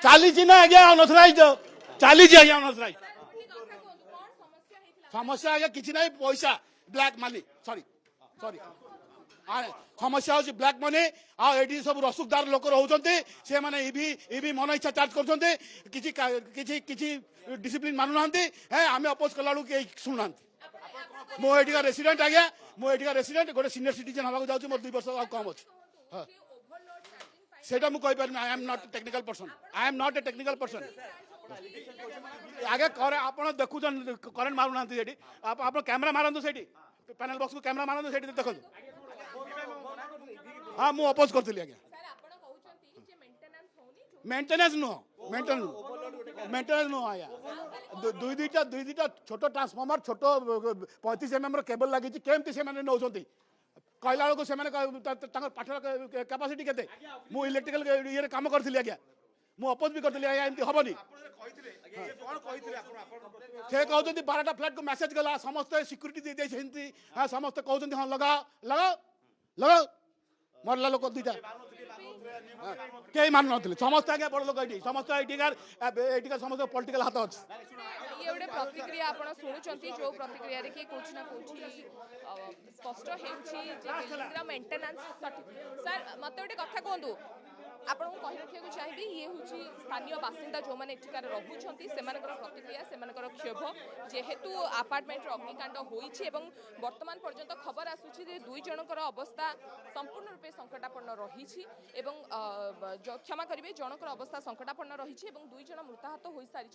ଚାଲିଛି ନା ଆଜ୍ଞା ଅନଥରାଇଜ ଚାଲିଛି ଆଜ୍ଞା ଅନଥରାଇଜ ସମସ୍ୟା ଆଜ୍ଞା କିଛି ନାହିଁ ପଇସା ବ୍ଲାକ୍ ମାନି ସରି ସରି समस्या हूँ ब्लैक मनी आठी सब रसुकदार लोक रोचे से मैंने इवी मन इच्छा चार्ज कर डिसिप्लिन मानु ना आम अपोज कला कहीं शुणुना मुझे रेसीडेट आज्ञा मुझे रेसीडेट गोटे सीनियर सिटीजन हवा जाऊँ मोर 2 वर्ष कम अच्छे से मुझे I am not technical person I am not a technical person आगे आप देखुन करेन्ट मारू ना आप कैमेरा मारतु से पैनल बॉक्स को कैमेरा मारतु से देखो हाँ मुझे अपोज करी आज्ञा मेंटेनेंस नुह मेंटेनेंस नुह आज्ञा दुईटा छोट ट्रांसफॉर्मर छोट 35 mm केबल लगी केमती से नौ कहला बेलू से पाठर कैपेसिटी के मुझे इलेक्ट्रिकल ये काम करी आज्ञा मुझे अपोज भी करी आज्ञा एमती हेनी से कहते 12टा फ्लैट को मेसेज गला समस्त सिक्यूरीटी दे हाँ समस्त कहते हाँ लगा लगा लगा मरला लोक 2टा कई मान ना समस्त आज्ञा बड़ लोक ये समस्त ये समस्त पॉलिटिकल हाथ अच्छे ये गोटे प्रतिक्रिया आप शुणुंट जो प्रतिक्रिया कि कौच ना कौच स्पष्ट हो मेंटेनेंस सर मत गोटे कथा कहतु आपको कही रखा चाहिए ये हूँ स्थानीय बासिंदा जो मैंने एठिकार रोचन से प्रतिक्रिया से क्षोभ जेहेतु आपार्टमेंट अग्निकांड होती वर्तमान पर्यंत खबर आसूची 2 जनकर अवस्था संपूर्ण रूपे संकटापन्न रही क्षमा करेंगे जनकर अवस्था संकटापन्न रही 2 जन मृताहत हो सारी